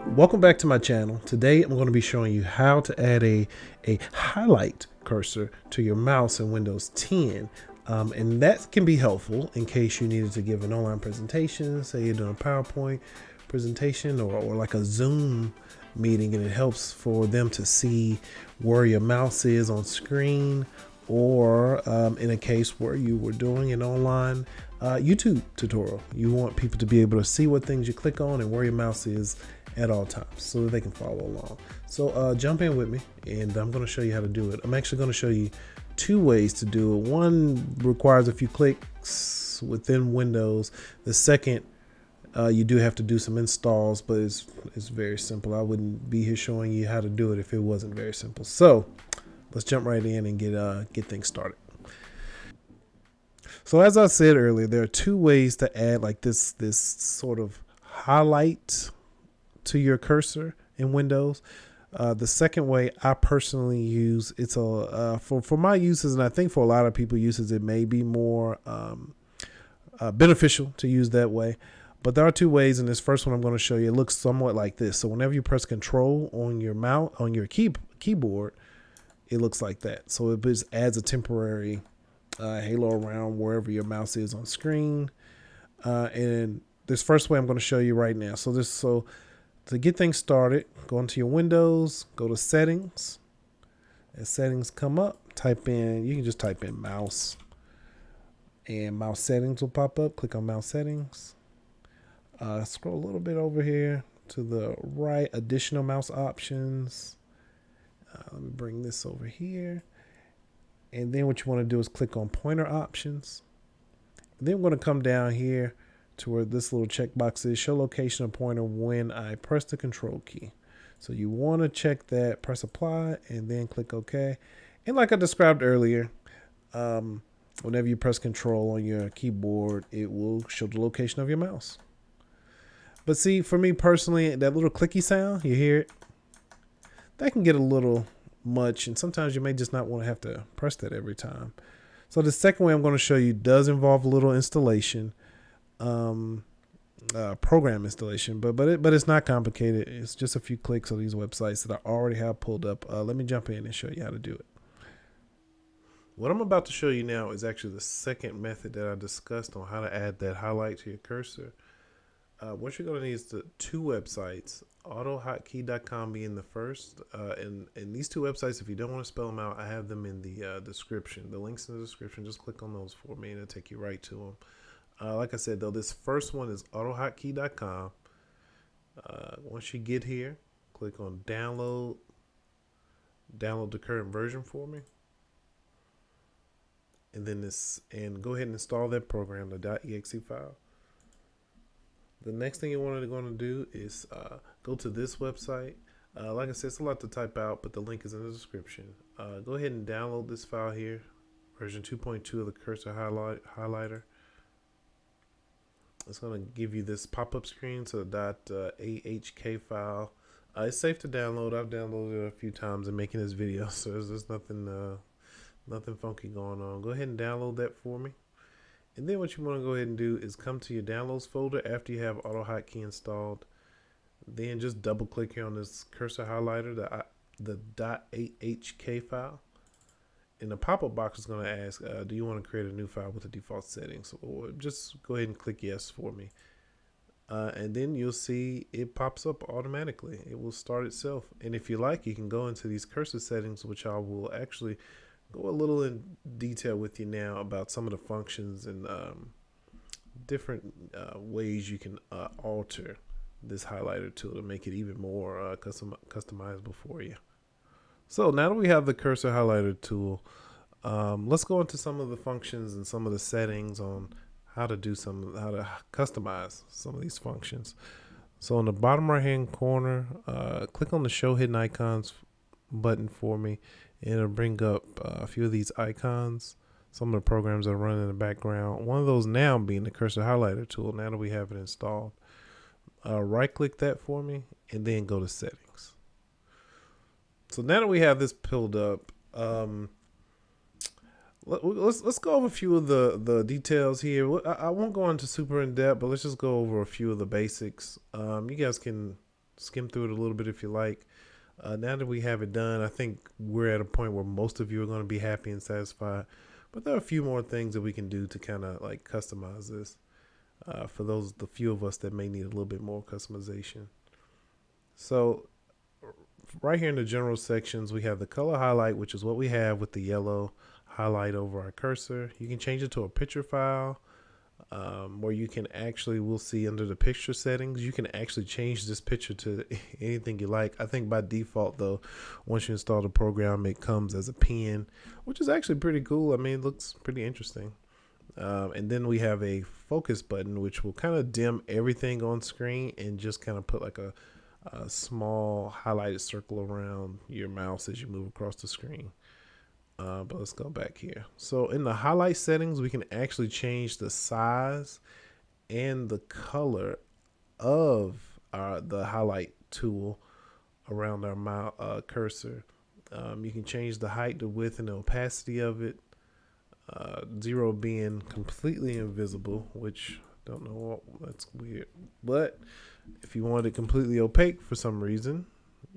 Welcome back to my channel. Today I'm going to be showing you how to add a highlight cursor to your mouse in Windows 10. And that can be helpful in case you needed to give an online presentation, say you're doing a PowerPoint presentation or like a Zoom meeting, and it helps for them to see where your mouse is on screen, or in a case where you were doing an online YouTube tutorial. You want people to be able to see what things you click on and where your mouse is at all times so that they can follow along. So jump in with me and I'm going to show you how to do it. I'm actually going to show you two ways to do it. One requires a few clicks within Windows. The second, you do have to do some installs, but it's very simple. I wouldn't be here showing you how to do it if it wasn't very simple. So let's jump right in and get things started. So as I said earlier, there are two ways to add like this sort of highlight to your cursor in Windows. The second way I personally use, it's for my uses, and I think for a lot of people uses, it may be more beneficial to use that way. But there are two ways, and this first one I'm going to show you, it looks somewhat like this. So whenever you press Control on your mouse, on your keyboard, it looks like that. So it just adds a temporary halo around wherever your mouse is on screen. And this first way I'm going to show you right now. So to get things started, go into your Windows, go to Settings. As settings come up, you can just type in mouse, and mouse settings will pop up. Click on mouse settings. Scroll a little bit over here to the right, additional mouse options. Let me bring this over here. And then what you want to do is click on pointer options. And then we're going to come down here to where this little checkbox is, show location of pointer when I press the Control key. So you want to check that, press apply, and then click OK. And like I described earlier, whenever you press Control on your keyboard, it will show the location of your mouse. But see, for me personally, that little clicky sound, you hear it? That can get a little much, and sometimes you may just not want to have to press that every time. So the second way I'm going to show you does involve a little installation. Program installation, but it's not complicated. It's just a few clicks on these websites that I already have pulled up. Let me jump in and show you how to do it. What I'm about to show you now is actually the second method that I discussed on how to add that highlight to your cursor. What you're going to need is the two websites, Autohotkey.com being the first, and these two websites, if you don't want to spell them out, I have them in the description. The links in the description, just click on those for me and it'll take you right to them. Like I said, though, this first one is Autohotkey.com. Once you get here, click on download the current version for me. And then go ahead and install that program, the .exe file. The next thing you're going to do is go to this website. Like I said, it's a lot to type out, but the link is in the description. Go ahead and download this file here, version 2.2 of the cursor highlighter. It's going to give you this pop-up screen, so .ahk file. It's safe to download. I've downloaded it a few times in making this video, so there's nothing funky going on. Go ahead and download that for me. And then what you want to go ahead and do is come to your downloads folder after you have Autohotkey installed. Then just double click here on this cursor highlighter, the .ahk file. And the pop-up box is going to ask, do you want to create a new file with the default settings? Or just go ahead and click yes for me. And then you'll see it pops up automatically. It will start itself. And if you like, you can go into these cursor settings, which I will actually go a little in detail with you now about some of the functions and different ways you can alter this highlighter tool to make it even more customizable for you. So now that we have the cursor highlighter tool, let's go into some of the functions and some of the settings on how to customize some of these functions. So in the bottom right hand corner, click on the show hidden icons button for me, and it'll bring up a few of these icons, some of the programs that are running in the background. One of those now being the cursor highlighter tool, now that we have it installed. Right click that for me and then go to settings. So now that we have this pulled up, let's go over a few of the details here. I won't go into super in depth, but let's just go over a few of the basics. You guys can skim through it a little bit if you like. Now that we have it done, I think we're at a point where most of you are going to be happy and satisfied. But there are a few more things that we can do to kind of like customize this for the few of us that may need a little bit more customization. So right here in the general sections, we have the color highlight, which is what we have with the yellow highlight over our cursor. You can change it to a picture file. Where you can actually, we'll see under the picture settings, you can actually change this picture to anything you like. I think by default though, once you install the program, it comes as a pen, which is actually pretty cool. I mean, it looks pretty interesting. And then we have a focus button, which will kind of dim everything on screen and just kind of put like a small highlighted circle around your mouse as you move across the screen. But let's go back here. So in the highlight settings, we can actually change the size and the color of the highlight tool around our cursor. You can change the height, the width, and the opacity of it. 0 being completely invisible, which don't know, that's weird. But if you want it completely opaque for some reason,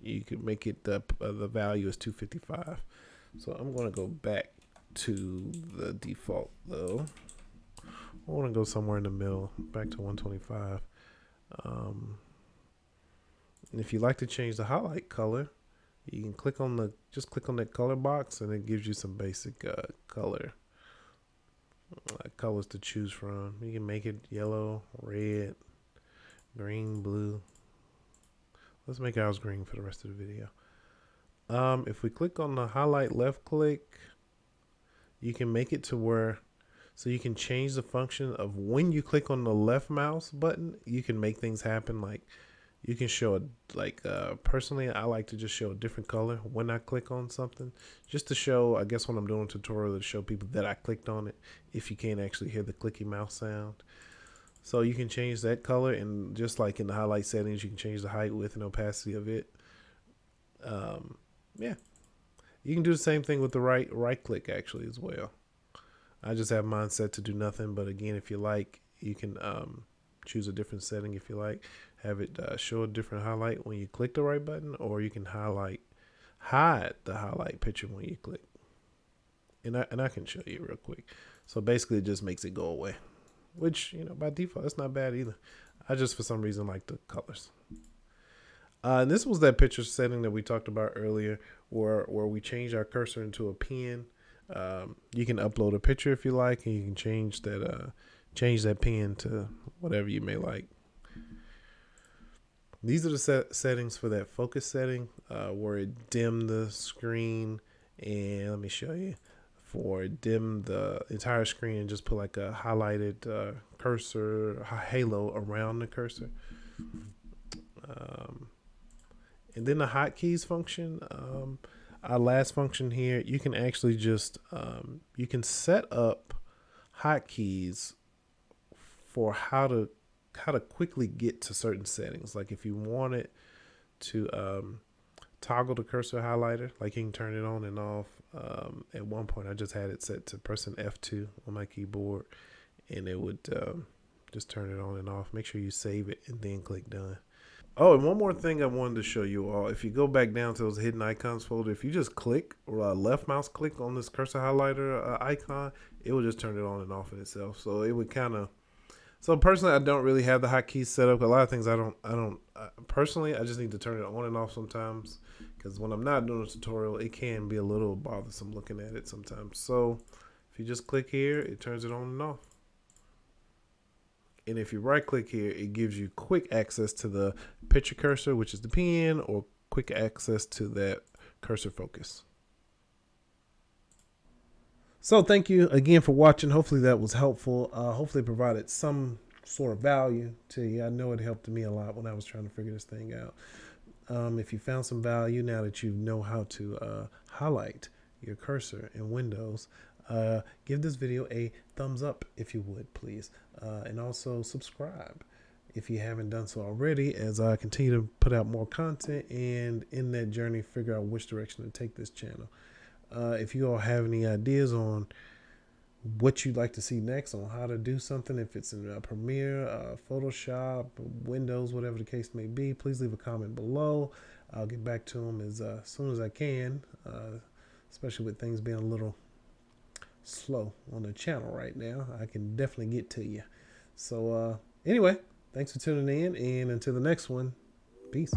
you could make it the value is 255. So I'm going to go back to the default though. I want to go somewhere in the middle, back to 125. And if you like to change the highlight color, you can click on just click on that color box, and it gives you some basic colors to choose from. You can make it yellow, red, green, blue. Let's make ours green for the rest of the video. If we click on the highlight left click, you can make it to where, so you can change the function of when you click on the left mouse button, you can make things happen. Like you can show personally, I like to just show a different color when I click on something, just to show, I guess when I'm doing a tutorial, to show people that I clicked on it, if you can't actually hear the clicky mouse sound. So you can change that color, and just like in the highlight settings, you can change the height, width, and opacity of it. Yeah, you can do the same thing with the right click actually as well. I just have mine set to do nothing, but again, if you like, you can choose a different setting if you like. Have it show a different highlight when you click the right button, or you can hide the highlight picture when you click. And I can show you real quick. So basically, it just makes it go away, which, you know, by default, it's not bad either. I just for some reason like the colors. And this was that picture setting that we talked about earlier, where we change our cursor into a pen. You can upload a picture if you like, and you can change that pen to whatever you may like. These are the settings for that focus setting, where it dim the screen, and let me show you, for dim the entire screen and just put like a highlighted cursor halo around the cursor. And then the hotkeys function, our last function here, you can actually just you can set up hotkeys for how to quickly get to certain settings. Like if you wanted to toggle the cursor highlighter, like you can turn it on and off. At one point, I just had it set to pressing F2 on my keyboard, and it would just turn it on and off. Make sure you save it and then click done. Oh, and one more thing I wanted to show you all. If you go back down to those hidden icons folder, if you just click or left mouse click on this cursor highlighter icon, it will just turn it on and off in itself. So it would kind of. So personally, I don't really have the hotkeys set up. A lot of things I don't personally, I just need to turn it on and off sometimes, because when I'm not doing a tutorial, it can be a little bothersome looking at it sometimes. So if you just click here, it turns it on and off. And if you right click here, it gives you quick access to the picture cursor, which is the pen, or quick access to that cursor focus. So thank you again for watching. Hopefully that was helpful. Hopefully it provided some sort of value to you. I know it helped me a lot when I was trying to figure this thing out. If you found some value now that you know how to highlight your cursor in Windows, give this video a thumbs up if you would, please. And also subscribe if you haven't done so already, as I continue to put out more content and in that journey figure out which direction to take this channel. If you all have any ideas on what you'd like to see next on how to do something, if it's in Premiere, Photoshop, Windows, whatever the case may be, please leave a comment below. I'll get back to them as soon as I can, especially with things being a little slow on the channel right now. I can definitely get to you. So anyway, thanks for tuning in, and until the next one, peace.